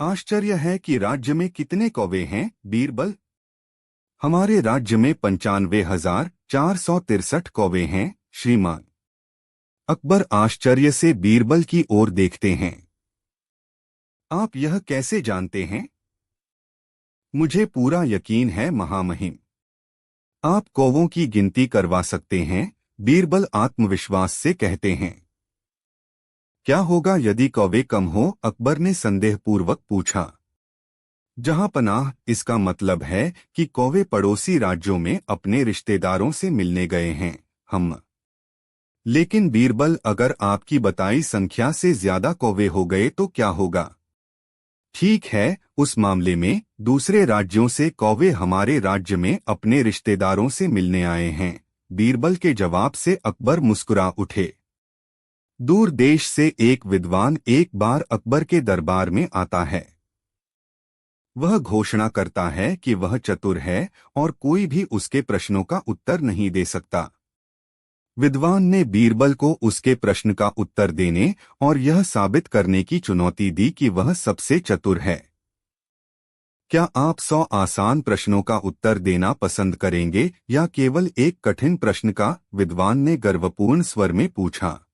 आश्चर्य है कि राज्य में कितने कौवे हैं, बीरबल। हमारे राज्य में 95,463 कौवे हैं, श्रीमान। अकबर आश्चर्य से बीरबल की ओर देखते हैं। आप यह कैसे जानते हैं? मुझे पूरा यकीन है, महामहिम। आप कौवों की गिनती करवा सकते हैं, बीरबल आत्मविश्वास से कहते हैं। क्या होगा यदि कौवे कम हो? अकबर ने संदेहपूर्वक पूछा। जहां पनाह, इसका मतलब है कि कौवे पड़ोसी राज्यों में अपने रिश्तेदारों से मिलने गए हैं, हम। लेकिन बीरबल, अगर आपकी बताई संख्या से ज्यादा कौवे हो गए तो क्या होगा? ठीक है, उस मामले में दूसरे राज्यों से कौवे हमारे राज्य में अपने रिश्तेदारों से मिलने आए हैं। बीरबल के जवाब से अकबर मुस्कुरा उठे। दूर देश से एक विद्वान एक बार अकबर के दरबार में आता है। वह घोषणा करता है कि वह चतुर है और कोई भी उसके प्रश्नों का उत्तर नहीं दे सकता। विद्वान ने बीरबल को उसके प्रश्न का उत्तर देने और यह साबित करने की चुनौती दी कि वह सबसे चतुर है। क्या आप 100 आसान प्रश्नों का उत्तर देना पसंद करेंगे या केवल एक कठिन प्रश्न का? विद्वान ने गर्वपूर्ण स्वर में पूछा।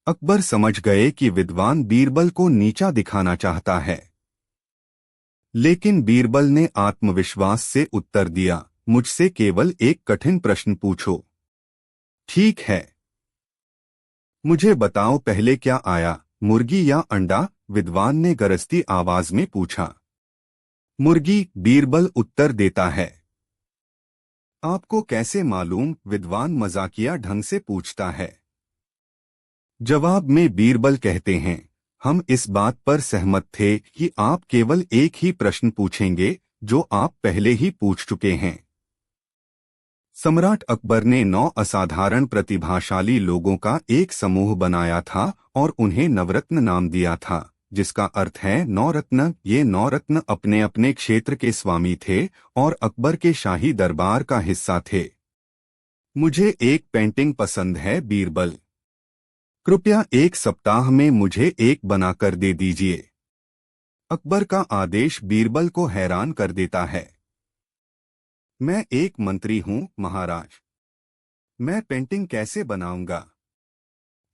अकबर समझ गए कि विद्वान बीरबल को नीचा दिखाना चाहता है। लेकिन बीरबल ने आत्मविश्वास से उत्तर दिया, मुझसे केवल एक कठिन प्रश्न पूछो। ठीक है। मुझे बताओ, पहले क्या आया, मुर्गी या अंडा? विद्वान ने गरजती आवाज में पूछा। मुर्गी, बीरबल उत्तर देता है। आपको कैसे मालूम? विद्वान मजाकिया ढंग से पूछता है। जवाब में बीरबल कहते हैं, हम इस बात पर सहमत थे कि आप केवल एक ही प्रश्न पूछेंगे जो आप पहले ही पूछ चुके हैं। सम्राट अकबर ने 9 असाधारण प्रतिभाशाली लोगों का एक समूह बनाया था और उन्हें नवरत्न नाम दिया था, जिसका अर्थ है 9 रत्न। ये 9 रत्न अपने अपने क्षेत्र के स्वामी थे और अकबर के शाही दरबार का हिस्सा थे। मुझे एक पेंटिंग पसंद है, बीरबल। कृपया 1 सप्ताह में मुझे एक बनाकर दे दीजिए। अकबर का आदेश बीरबल को हैरान कर देता है। मैं एक मंत्री हूं, महाराज। मैं पेंटिंग कैसे बनाऊंगा?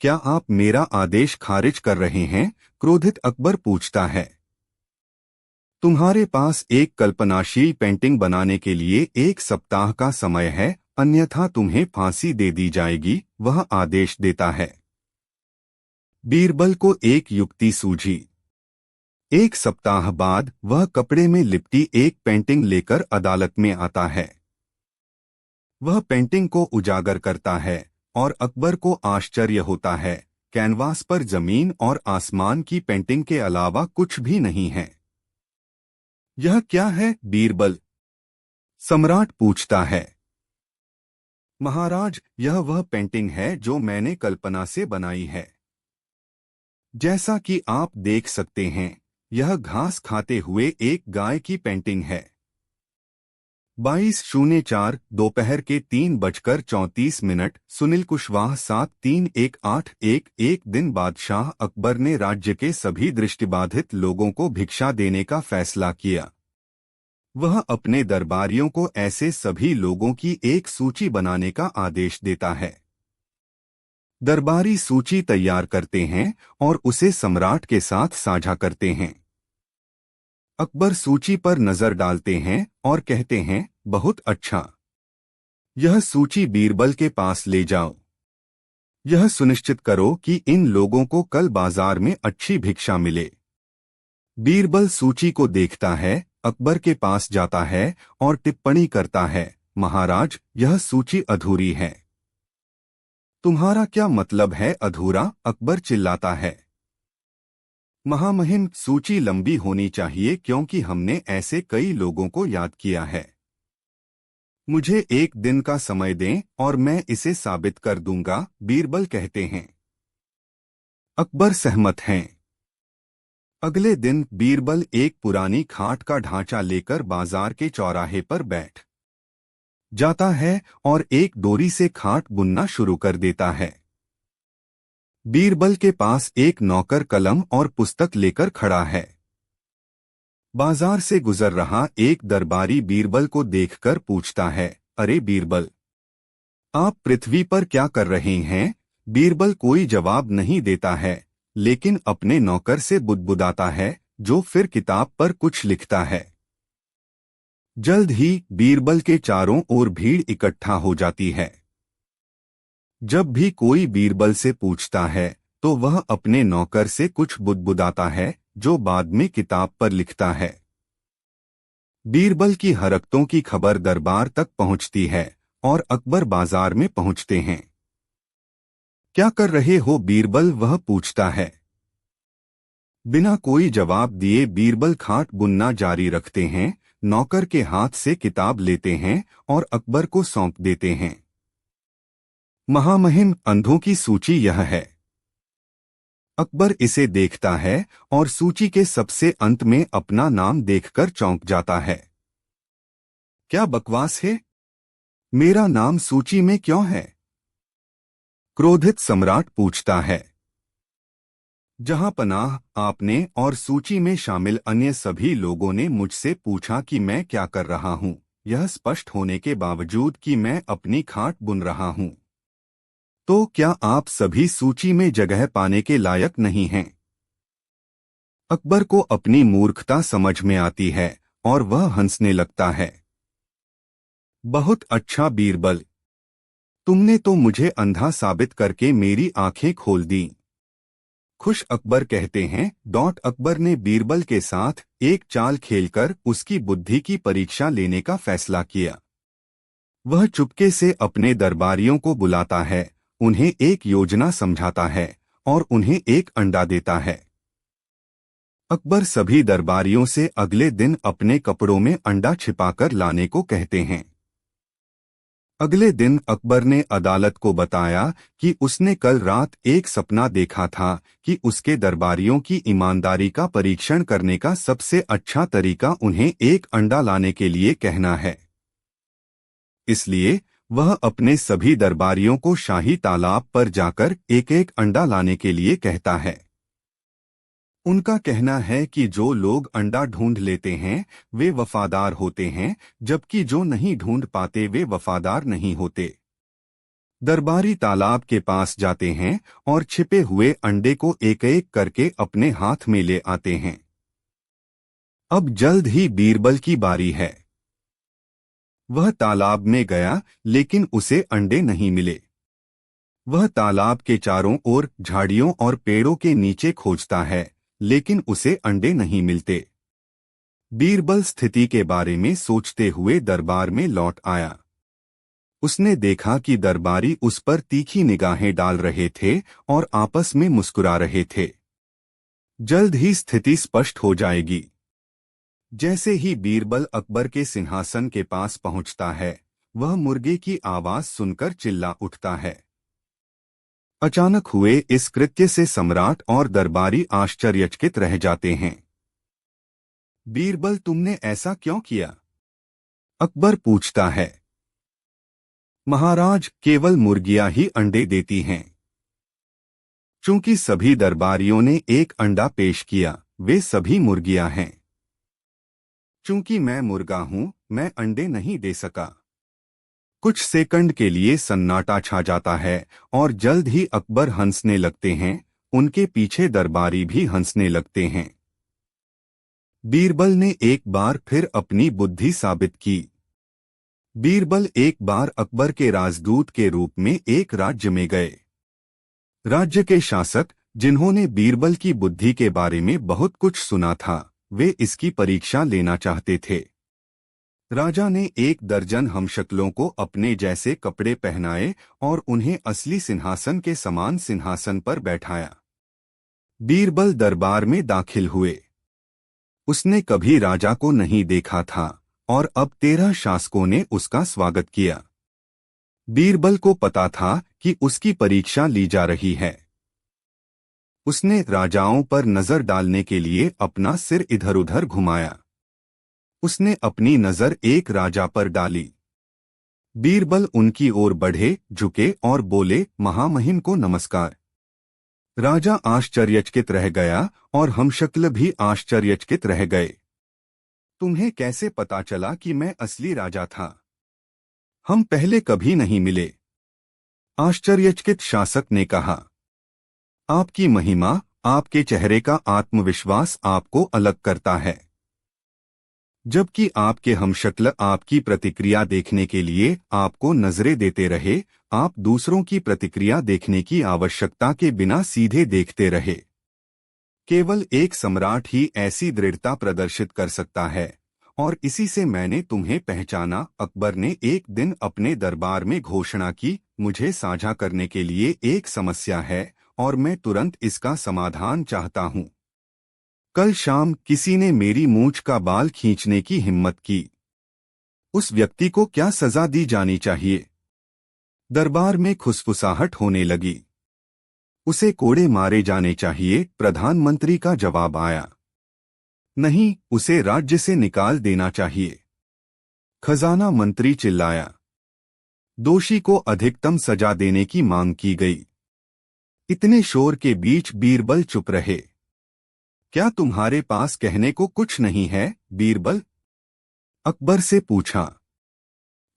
क्या आप मेरा आदेश खारिज कर रहे हैं? क्रोधित अकबर पूछता है। तुम्हारे पास एक कल्पनाशील पेंटिंग बनाने के लिए 1 सप्ताह का समय है, अन्यथा तुम्हें फांसी दे दी जाएगी, वह आदेश देता है। बीरबल को एक युक्ति सूझी। 1 सप्ताह बाद वह कपड़े में लिपटी एक पेंटिंग लेकर अदालत में आता है। वह पेंटिंग को उजागर करता है और अकबर को आश्चर्य होता है। कैनवास पर जमीन और आसमान की पेंटिंग के अलावा कुछ भी नहीं है। यह क्या है, बीरबल? सम्राट पूछता है। महाराज, यह वह पेंटिंग है जो मैंने कल्पना से बनाई है। जैसा कि आप देख सकते हैं, यह घास खाते हुए एक गाय की पेंटिंग है। 22:04 दोपहर के 3:34। सुनील कुशवाहा 73181। दिन बादशाह अकबर ने राज्य के सभी दृष्टिबाधित लोगों को भिक्षा देने का फैसला किया। वह अपने दरबारियों को ऐसे सभी लोगों की एक सूची बनाने का आदेश देता है। दरबारी सूची तैयार करते हैं और उसे सम्राट के साथ साझा करते हैं। अकबर सूची पर नजर डालते हैं और कहते हैं, बहुत अच्छा। यह सूची बीरबल के पास ले जाओ। यह सुनिश्चित करो कि इन लोगों को कल बाजार में अच्छी भिक्षा मिले। बीरबल सूची को देखता है, अकबर के पास जाता है और टिप्पणी करता है, महाराज, यह सूची अधूरी है। तुम्हारा क्या मतलब है अधूरा? अकबर चिल्लाता है। महामहिम, सूची लंबी होनी चाहिए क्योंकि हमने ऐसे कई लोगों को याद किया है। मुझे 1 दिन का समय दें और मैं इसे साबित कर दूंगा, बीरबल कहते हैं। अकबर सहमत हैं। अगले दिन बीरबल एक पुरानी खाट का ढांचा लेकर बाजार के चौराहे पर बैठ जाता है और एक डोरी से खाट बुनना शुरू कर देता है। बीरबल के पास एक नौकर कलम और पुस्तक लेकर खड़ा है। बाजार से गुजर रहा एक दरबारी बीरबल को देखकर पूछता है, अरे बीरबल, आप पृथ्वी पर क्या कर रहे हैं? बीरबल कोई जवाब नहीं देता है, लेकिन अपने नौकर से बुदबुदाता है, जो फिर किताब पर कुछ लिखता है। जल्द ही बीरबल के चारों ओर भीड़ इकट्ठा हो जाती है। जब भी कोई बीरबल से पूछता है, तो वह अपने नौकर से कुछ बुदबुदाता है, जो बाद में किताब पर लिखता है। बीरबल की हरकतों की खबर दरबार तक पहुंचती है और अकबर बाजार में पहुंचते हैं। क्या कर रहे हो बीरबल? वह पूछता है। बिना कोई जवाब दिए बीरबल खाट बुनना जारी रखते हैं, नौकर के हाथ से किताब लेते हैं और अकबर को सौंप देते हैं। महामहिम, अंधों की सूची यह है। अकबर इसे देखता है और सूची के सबसे अंत में अपना नाम देखकर चौंक जाता है। क्या बकवास है? मेरा नाम सूची में क्यों है? क्रोधित सम्राट पूछता है। जहां पनाह, आपने और सूची में शामिल अन्य सभी लोगों ने मुझसे पूछा कि मैं क्या कर रहा हूं, यह स्पष्ट होने के बावजूद कि मैं अपनी खाट बुन रहा हूं। तो क्या आप सभी सूची में जगह पाने के लायक नहीं हैं? अकबर को अपनी मूर्खता समझ में आती है और वह हंसने लगता है। बहुत अच्छा बीरबल, तुमने तो मुझे अंधा साबित करके मेरी आंखें खोल दी। खुश अकबर कहते हैं। अकबर ने बीरबल के साथ एक चाल खेलकर उसकी बुद्धि की परीक्षा लेने का फैसला किया। वह चुपके से अपने दरबारियों को बुलाता है, उन्हें एक योजना समझाता है और उन्हें एक अंडा देता है। अकबर सभी दरबारियों से अगले दिन अपने कपड़ों में अंडा छिपाकर लाने को कहते हैं। अगले दिन अकबर ने अदालत को बताया कि उसने कल रात एक सपना देखा था कि उसके दरबारियों की ईमानदारी का परीक्षण करने का सबसे अच्छा तरीका उन्हें एक अंडा लाने के लिए कहना है। इसलिए वह अपने सभी दरबारियों को शाही तालाब पर जाकर एक एक अंडा लाने के लिए कहता है। उनका कहना है कि जो लोग अंडा ढूंढ लेते हैं वे वफादार होते हैं, जबकि जो नहीं ढूंढ पाते वे वफादार नहीं होते। दरबारी तालाब के पास जाते हैं और छिपे हुए अंडे को एक एक करके अपने हाथ में ले आते हैं। अब जल्द ही बीरबल की बारी है। वह तालाब में गया, लेकिन उसे अंडे नहीं मिले। वह तालाब के चारों ओर झाड़ियों और पेड़ों के नीचे खोजता है, लेकिन उसे अंडे नहीं मिलते। बीरबल स्थिति के बारे में सोचते हुए दरबार में लौट आया। उसने देखा कि दरबारी उस पर तीखी निगाहें डाल रहे थे और आपस में मुस्कुरा रहे थे। जल्द ही स्थिति स्पष्ट हो जाएगी। जैसे ही बीरबल अकबर के सिंहासन के पास पहुंचता है, वह मुर्गे की आवाज सुनकर चिल्ला उठता है। अचानक हुए इस कृत्य से सम्राट और दरबारी आश्चर्यचकित रह जाते हैं। बीरबल, तुमने ऐसा क्यों किया? अकबर पूछता है। महाराज, केवल मुर्गियां ही अंडे देती हैं। चूंकि सभी दरबारियों ने एक अंडा पेश किया, वे सभी मुर्गियां हैं। चूंकि मैं मुर्गा हूं, मैं अंडे नहीं दे सका। कुछ सेकंड के लिए सन्नाटा छा जाता है और जल्द ही अकबर हंसने लगते हैं, उनके पीछे दरबारी भी हंसने लगते हैं। बीरबल ने एक बार फिर अपनी बुद्धि साबित की। बीरबल एक बार अकबर के राजदूत के रूप में एक राज्य में गए। राज्य के शासक, जिन्होंने बीरबल की बुद्धि के बारे में बहुत कुछ सुना था, वे इसकी परीक्षा लेना चाहते थे। राजा ने 1 दर्जन हमशक्लों को अपने जैसे कपड़े पहनाए और उन्हें असली सिंहासन के समान सिंहासन पर बैठाया। बीरबल दरबार में दाखिल हुए। उसने कभी राजा को नहीं देखा था और अब 13 शासकों ने उसका स्वागत किया। बीरबल को पता था कि उसकी परीक्षा ली जा रही है। उसने राजाओं पर नजर डालने के लिए अपना सिर इधर-उधर घुमाया। उसने अपनी नजर एक राजा पर डाली। बीरबल उनकी ओर बढ़े, झुके और बोले, महामहिम को नमस्कार। राजा आश्चर्यचकित रह गया और हमशक्ल भी आश्चर्यचकित रह गए। तुम्हें कैसे पता चला कि मैं असली राजा था? हम पहले कभी नहीं मिले। आश्चर्यचकित शासक ने कहा। आपकी महिमा, आपके चेहरे का आत्मविश्वास आपको अलग करता है। जबकि आपके हमशक्ल आपकी प्रतिक्रिया देखने के लिए आपको नजरें देते रहे, आप दूसरों की प्रतिक्रिया देखने की आवश्यकता के बिना सीधे देखते रहे। केवल एक सम्राट ही ऐसी दृढ़ता प्रदर्शित कर सकता है, और इसी से मैंने तुम्हें पहचाना। अकबर ने एक दिन अपने दरबार में घोषणा की, मुझे साझा करने के लिए एक समस्या है और मैं तुरंत इसका समाधान चाहता हूँ। कल शाम किसी ने मेरी मूंछ का बाल खींचने की हिम्मत की। उस व्यक्ति को क्या सजा दी जानी चाहिए? दरबार में खुसफुसाहट होने लगी। उसे कोड़े मारे जाने चाहिए, प्रधानमंत्री का जवाब आया। नहीं, उसे राज्य से निकाल देना चाहिए। खजाना मंत्री चिल्लाया। दोषी को अधिकतम सजा देने की मांग की गई। इतने शोर के बीच बीरबल चुप रहे। क्या तुम्हारे पास कहने को कुछ नहीं है, बीरबल? अकबर से पूछा।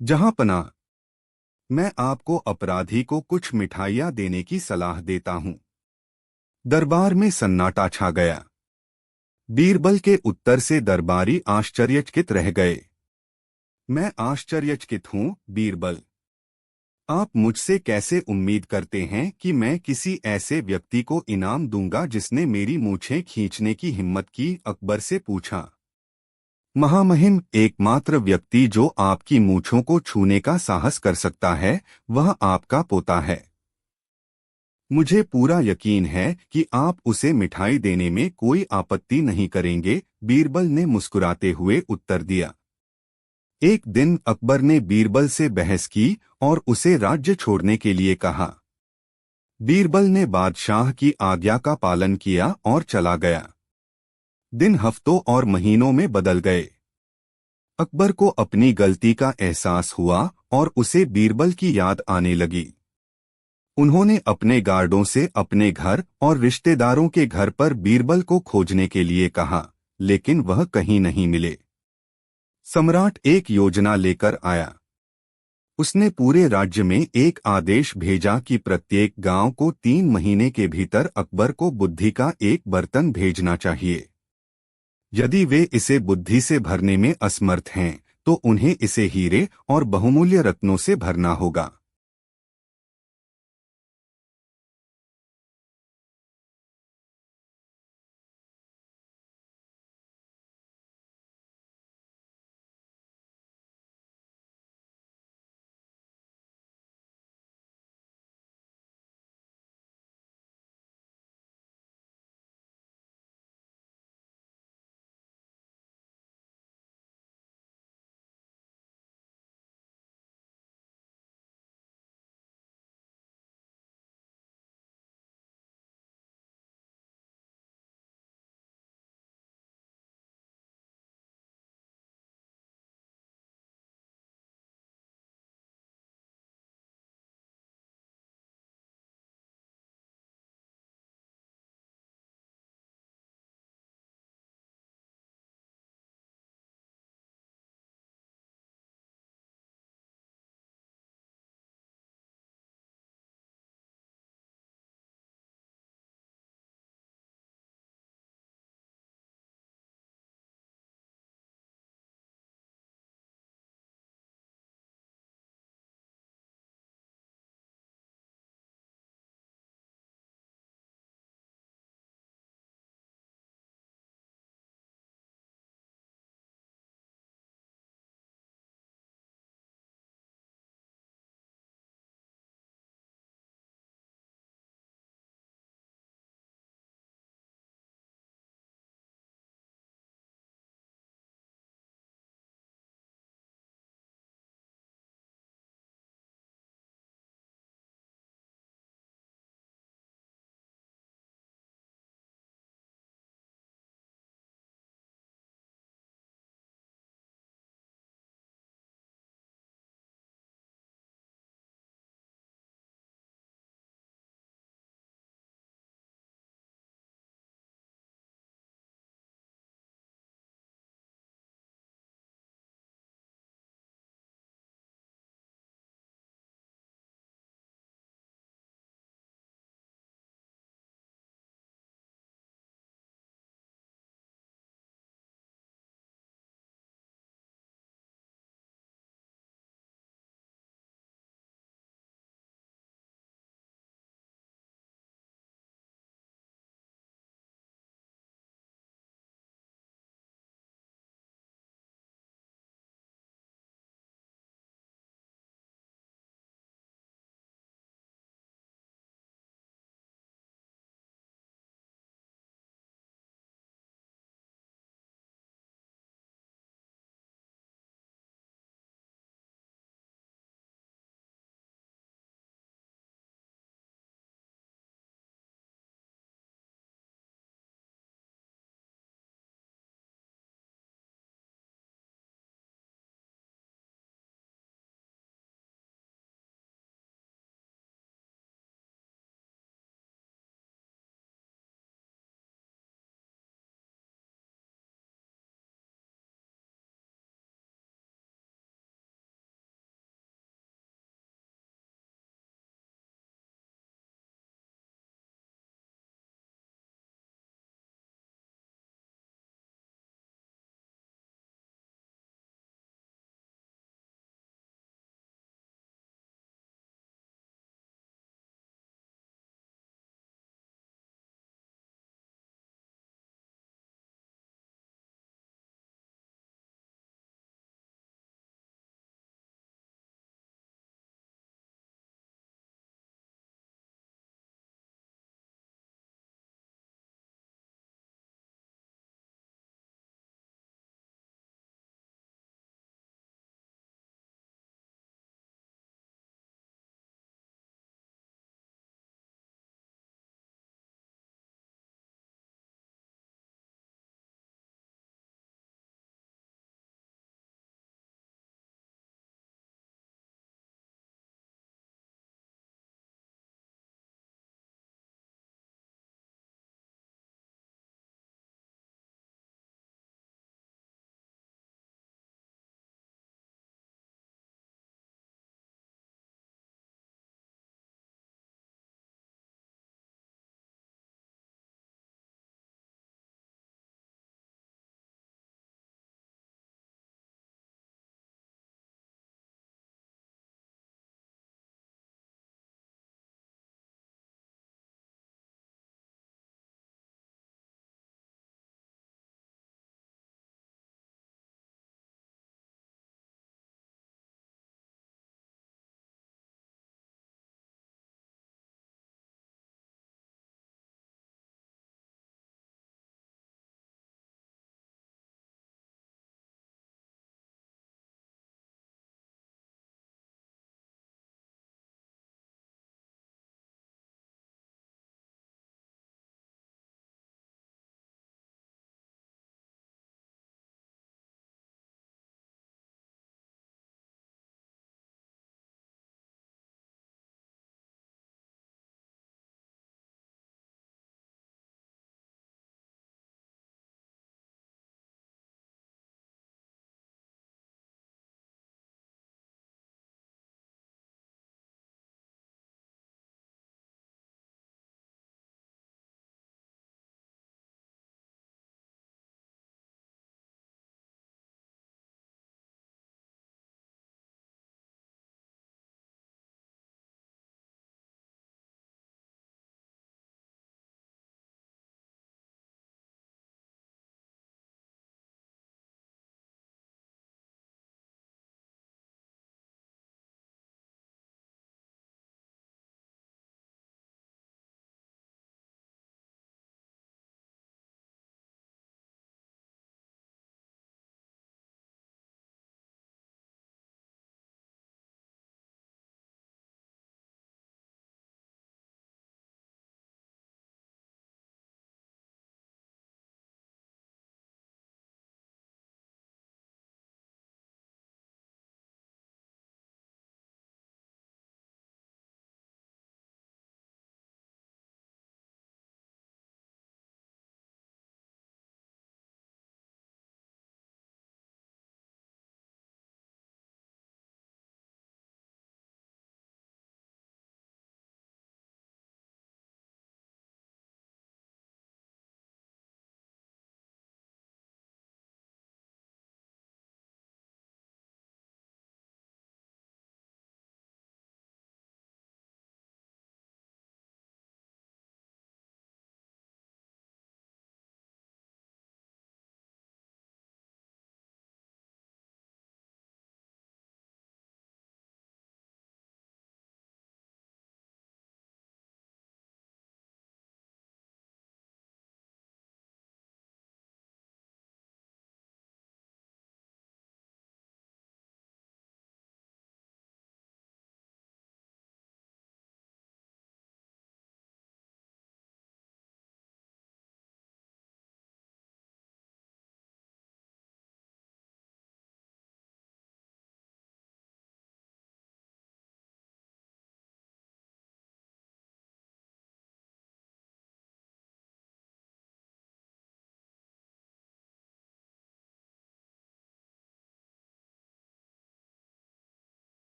जहांपनाह, मैं आपको अपराधी को कुछ मिठाइयां देने की सलाह देता हूं। दरबार में सन्नाटा छा गया। बीरबल के उत्तर से दरबारी आश्चर्यचकित रह गए। मैं आश्चर्यचकित हूं, बीरबल। आप मुझसे कैसे उम्मीद करते हैं कि मैं किसी ऐसे व्यक्ति को इनाम दूंगा जिसने मेरी मूछें खींचने की हिम्मत की? अकबर से पूछा। महामहिम, एकमात्र व्यक्ति जो आपकी मूछों को छूने का साहस कर सकता है, वह आपका पोता है। मुझे पूरा यकीन है कि आप उसे मिठाई देने में कोई आपत्ति नहीं करेंगे, बीरबल ने मुस्कुराते हुए उत्तर दिया। एक दिन अकबर ने बीरबल से बहस की और उसे राज्य छोड़ने के लिए कहा। बीरबल ने बादशाह की आज्ञा का पालन किया और चला गया। दिन हफ्तों और महीनों में बदल गए। अकबर को अपनी गलती का एहसास हुआ और उसे बीरबल की याद आने लगी। उन्होंने अपने गार्डों से अपने घर और रिश्तेदारों के घर पर बीरबल को खोजने के लिए कहा, लेकिन वह कहीं नहीं मिले। सम्राट एक योजना लेकर आया। उसने पूरे राज्य में एक आदेश भेजा कि प्रत्येक गांव को 3 महीने के भीतर अकबर को बुद्धि का एक बर्तन भेजना चाहिए। यदि वे इसे बुद्धि से भरने में असमर्थ हैं, तो उन्हें इसे हीरे और बहुमूल्य रत्नों से भरना होगा।